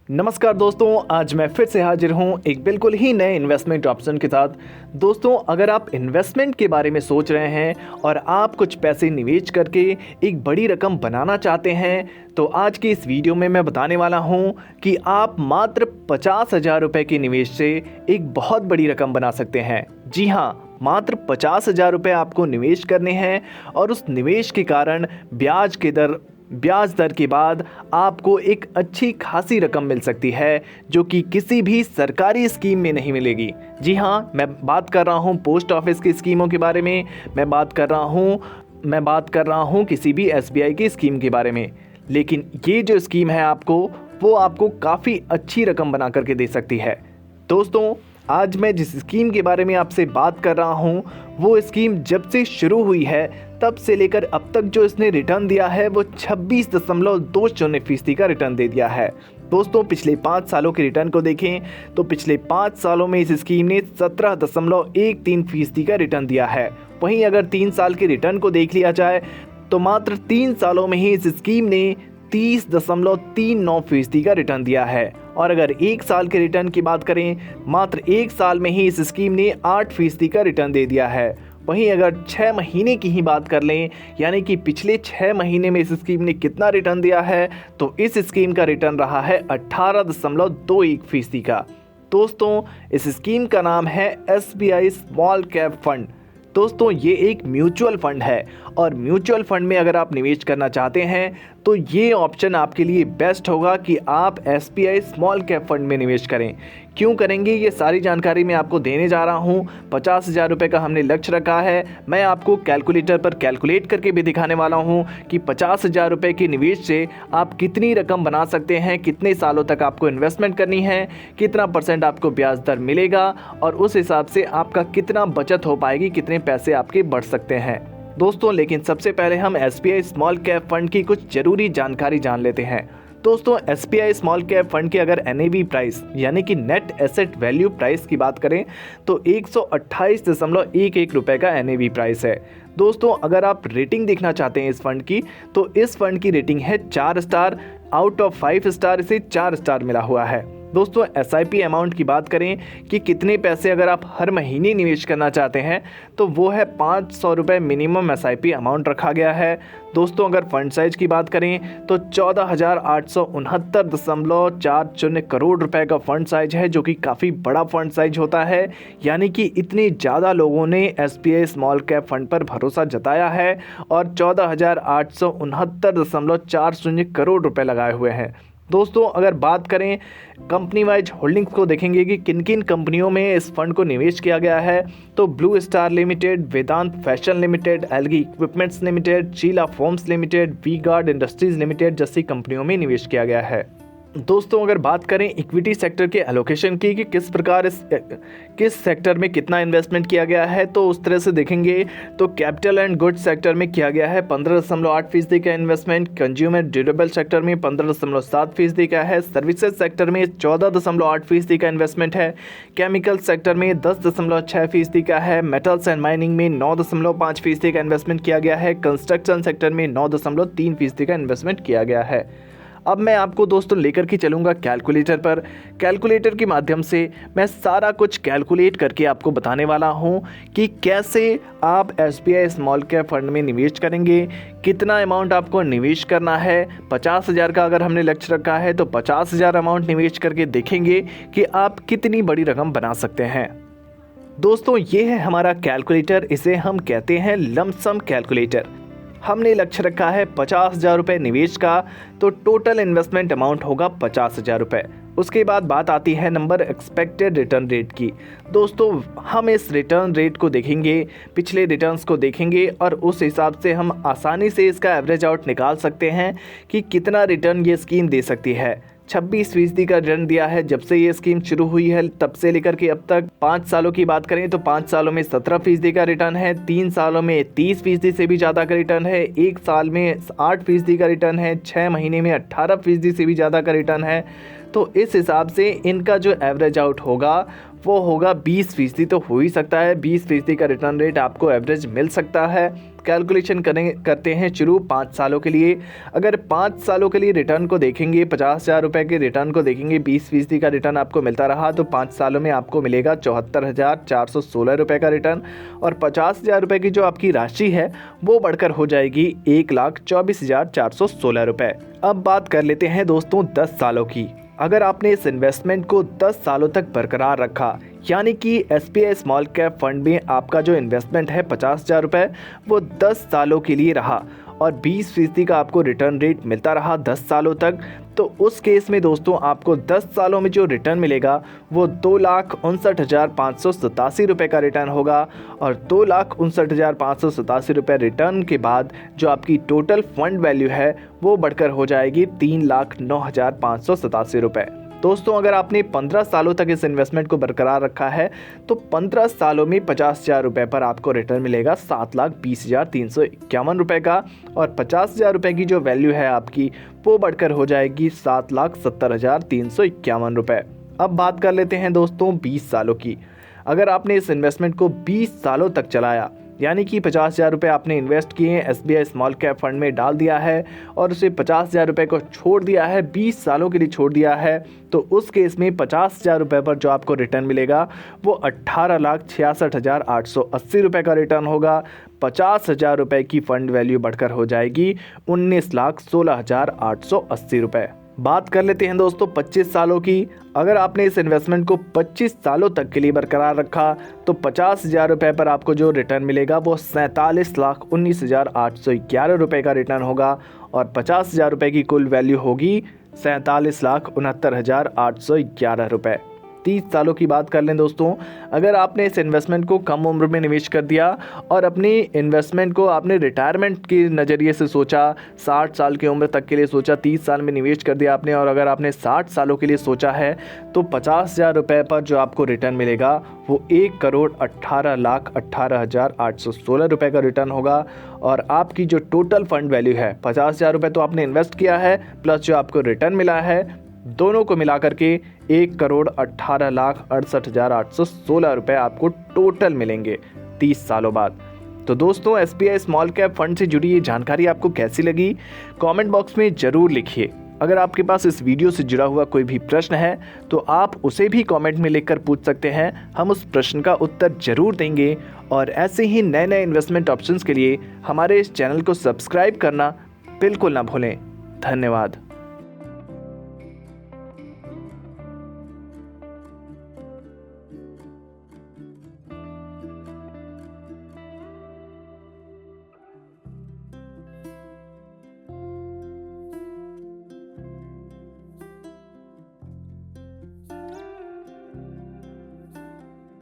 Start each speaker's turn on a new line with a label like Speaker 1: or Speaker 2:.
Speaker 1: नमस्कार दोस्तों, आज मैं फिर से हाजिर हूं एक बिल्कुल ही नए इन्वेस्टमेंट ऑप्शन के साथ। दोस्तों, अगर आप इन्वेस्टमेंट के बारे में सोच रहे हैं और आप कुछ पैसे निवेश करके एक बड़ी रकम बनाना चाहते हैं, तो आज की इस वीडियो में मैं बताने वाला हूं कि आप मात्र 50,000 रुपये के निवेश से एक बहुत बड़ी रकम बना सकते हैं। जी हाँ, मात्र 50,000 रुपये आपको निवेश करने हैं और उस निवेश के कारण ब्याज दर के बाद आपको एक अच्छी खासी रकम मिल सकती है, जो कि किसी भी सरकारी स्कीम में नहीं मिलेगी। जी हाँ, मैं बात कर रहा हूँ पोस्ट ऑफिस की स्कीमों के बारे में, मैं बात कर रहा हूँ किसी भी एसबीआई की स्कीम के बारे में। लेकिन ये जो स्कीम है वो आपको काफ़ी अच्छी रकम बना करके दे सकती है। दोस्तों, आज मैं जिस स्कीम के बारे में आपसे बात कर रहा हूँ, वो स्कीम जब से शुरू हुई है तब से लेकर अब तक जो इसने रिटर्न दिया है वो 26.20% का रिटर्न दे दिया है। दोस्तों, पिछले 5 सालों के रिटर्न को देखें तो पिछले 5 सालों में इस स्कीम ने 17.13% का रिटर्न दिया है। वहीं अगर 3 साल के रिटर्न को देख लिया जाए तो मात्र 3 सालों में ही इस स्कीम ने 30.39% का रिटर्न दिया है। और अगर 1 साल के रिटर्न की बात करें, मात्र 1 साल में ही इस स्कीम ने 8% का रिटर्न दे दिया है। वहीं अगर 6 महीने की ही बात कर लें, यानी कि पिछले 6 महीने में इस स्कीम ने कितना रिटर्न दिया है, तो इस स्कीम का रिटर्न रहा है 18.21% का। दोस्तों, इस स्कीम का नाम है एसबीआई स्मॉल कैप फंड। दोस्तों, ये एक म्यूचुअल फंड है और म्यूचुअल फंड में अगर आप निवेश करना चाहते हैं तो ये ऑप्शन आपके लिए बेस्ट होगा कि आप एसबीआई स्मॉल कैप फंड में निवेश करें। क्यों करेंगे, ये सारी जानकारी मैं आपको देने जा रहा हूँ। 50,000 रुपये का हमने लक्ष्य रखा है। मैं आपको कैलकुलेटर पर कैलकुलेट करके भी दिखाने वाला हूँ कि 50,000 रुपये के निवेश से आप कितनी रकम बना सकते हैं, कितने सालों तक आपको इन्वेस्टमेंट करनी है, कितना % आपको ब्याज दर मिलेगा और उस हिसाब से आपका कितना बचत हो पाएगी, कितने पैसे आपके बढ़ सकते हैं। दोस्तों, लेकिन सबसे पहले हम एसबीआई स्मॉल कैप फंड की कुछ जरूरी जानकारी जान लेते हैं। दोस्तों, एसबीआई स्मॉल कैप फंड के अगर एनएवी प्राइस यानी कि नेट एसेट वैल्यू प्राइस की बात करें तो 128.11 रुपए का एनएवी प्राइस है। दोस्तों, अगर आप रेटिंग देखना चाहते हैं इस फंड की, तो इस फंड की रेटिंग है 4 स्टार। आउट ऑफ 5 स्टार इसे 4 स्टार मिला हुआ है। दोस्तों, एसआईपी अमाउंट की बात करें कि कितने पैसे अगर आप हर महीने निवेश करना चाहते हैं, तो वो है 500 रुपये मिनिमम एसआईपी अमाउंट रखा गया है। दोस्तों, अगर फंड साइज की बात करें तो 14,869.40 करोड़ रुपए का फंड साइज है, जो कि काफ़ी बड़ा फंड साइज होता है। यानी कि इतने ज़्यादा लोगों ने एसबीआई स्मॉल कैप फंड पर भरोसा जताया है और 14,869.40 करोड़ रुपए लगाए हुए हैं। दोस्तों, अगर बात करें कंपनी वाइज होल्डिंग्स को देखेंगे कि किन किन कंपनियों में इस फंड को निवेश किया गया है, तो Blue Star Limited, Vedant Fashion Limited, Elgi Equipments Limited, Sheela Foams Limited, V Guard Industries Limited जैसी कंपनियों में निवेश किया गया है। दोस्तों, अगर बात करें इक्विटी सेक्टर के एलोकेशन की कि किस सेक्टर में कितना इन्वेस्टमेंट किया गया है, तो उस तरह से देखेंगे तो कैपिटल एंड गुड्स सेक्टर में किया गया है 15.8% का इन्वेस्टमेंट, कंज्यूमर ड्यूरेबल सेक्टर में 15.7% का है, सर्विसेज सेक्टर में 14.8% का इन्वेस्टमेंट है, केमिकल सेक्टर में 10.6% का है, मेटल्स एंड माइनिंग में 9.5% का इन्वेस्टमेंट किया गया है, कंस्ट्रक्शन सेक्टर में 9.3% का इन्वेस्टमेंट किया गया है। अब मैं आपको दोस्तों लेकर के चलूँगा कैलकुलेटर पर। कैलकुलेटर के माध्यम से मैं सारा कुछ कैलकुलेट करके आपको बताने वाला हूँ कि कैसे आप एसबीआई स्मॉल कैप फंड में निवेश करेंगे, कितना अमाउंट आपको निवेश करना है। 50,000 का अगर हमने लक्ष्य रखा है तो 50,000 अमाउंट निवेश करके देखेंगे कि आप कितनी बड़ी रकम बना सकते हैं। दोस्तों, ये है हमारा कैलकुलेटर, इसे हम कहते हैं लमसम कैलकुलेटर। हमने लक्ष्य रखा है 50,000 रुपये निवेश का, तो टोटल इन्वेस्टमेंट अमाउंट होगा 50,000 रुपये। उसके बाद बात आती है नंबर एक्सपेक्टेड रिटर्न रेट की। दोस्तों, हम इस रिटर्न रेट को देखेंगे, पिछले रिटर्न्स को देखेंगे और उस हिसाब से हम आसानी से इसका एवरेज आउट निकाल सकते हैं कि कितना रिटर्न ये स्कीम दे सकती है। 26% का रिटर्न दिया है जब से ये स्कीम शुरू हुई है, तब से लेकर के अब तक। 5 सालों की बात करें तो 5 सालों में 17% का रिटर्न है, 3 सालों में 30% से भी ज़्यादा का रिटर्न है, 1 साल में 8% का रिटर्न है, 6 महीने में 18% से भी ज़्यादा का रिटर्न है। तो इस हिसाब से इनका जो एवरेज आउट होगा वो होगा 20%। तो हो ही सकता है 20% का रिटर्न रेट आपको एवरेज मिल सकता है। कैलकुलेशन करते हैं शुरू 5 सालों के लिए। अगर 5 सालों के लिए रिटर्न को देखेंगे, 50,000 रुपये के रिटर्न को देखेंगे, 20% का रिटर्न आपको मिलता रहा तो 5 सालों में आपको मिलेगा 74,416 रुपये का रिटर्न। और 50,000 रुपये की जो आपकी राशि है वो बढ़कर हो जाएगी 1,24,416 रुपये। अब बात कर लेते हैं दोस्तों 10 सालों की। अगर आपने इस इन्वेस्टमेंट को 10 सालों तक बरकरार रखा, यानी कि SBI स्मॉल कैप फंड में आपका जो इन्वेस्टमेंट है 50,000 रुपये वो 10 सालों के लिए रहा और 20% का आपको रिटर्न रेट मिलता रहा 10 सालों तक, तो उस केस में दोस्तों आपको 10 सालों में जो रिटर्न मिलेगा वो 2,59,587 रुपये का रिटर्न होगा। और 2,59,587 रुपये रिटर्न के बाद जो आपकी टोटल फंड वैल्यू है वो बढ़कर हो जाएगी 3,09,587 रुपये। दोस्तों अगर आपने 15 सालों तक इस इन्वेस्टमेंट को बरकरार रखा है तो 15 सालों में 50,000 रुपये पर आपको रिटर्न मिलेगा 7,20,351 रुपये का। और 50,000 रुपये की जो वैल्यू है आपकी वो बढ़कर हो जाएगी 7,70,351 रुपये। अब बात कर लेते हैं दोस्तों 20 सालों की। अगर आपने इस इन्वेस्टमेंट को 20 सालों तक चलाया, यानी कि 50,000 रुपये आपने इन्वेस्ट किए हैं, SBI स्मॉल कैप फंड में डाल दिया है और उसे 50,000 रुपये को छोड़ दिया है, 20 सालों के लिए छोड़ दिया है, तो उस केस में 50,000 रुपये पर जो आपको रिटर्न मिलेगा वो 18,66,880 रुपये का रिटर्न होगा। 50,000 रुपये की फ़ंड वैल्यू बढ़कर हो जाएगी 19,16,880 रुपये। बात कर लेते हैं दोस्तों 25 सालों की। अगर आपने इस इन्वेस्टमेंट को 25 सालों तक के लिए बरकरार रखा तो 50,000 रुपये पर आपको जो रिटर्न मिलेगा वो 47,19,811 रुपये का रिटर्न होगा। और 50,000 रुपये की कुल वैल्यू होगी 47,69,811 रुपये। 30 सालों की बात कर लें दोस्तों। अगर आपने इस इन्वेस्टमेंट को कम उम्र में निवेश कर दिया और अपनी इन्वेस्टमेंट को आपने रिटायरमेंट के नज़रिए से सोचा, 60 साल की उम्र तक के लिए सोचा, 30 साल में निवेश कर दिया आपने, और अगर आपने 60 सालों के लिए सोचा है तो 50,000 रुपये पर जो आपको रिटर्न मिलेगा वो 1,18,18,816 रुपये का रिटर्न होगा। और आपकी जो टोटल फंड वैल्यू है 50,000 रुपये तो आपने इन्वेस्ट किया है प्लस जो आपको रिटर्न मिला है, दोनों को मिला करके 1,18,68,816 रुपये आपको टोटल मिलेंगे 30 सालों बाद। तो दोस्तों SBI स्मॉल कैप फंड से जुड़ी ये जानकारी आपको कैसी लगी कमेंट बॉक्स में ज़रूर लिखिए। अगर आपके पास इस वीडियो से जुड़ा हुआ कोई भी प्रश्न है तो आप उसे भी कमेंट में लिखकर पूछ सकते हैं, हम उस प्रश्न का उत्तर ज़रूर देंगे। और ऐसे ही नए नए इन्वेस्टमेंट ऑप्शंस के लिए हमारे इस चैनल को सब्सक्राइब करना बिल्कुल ना भूलें। धन्यवाद।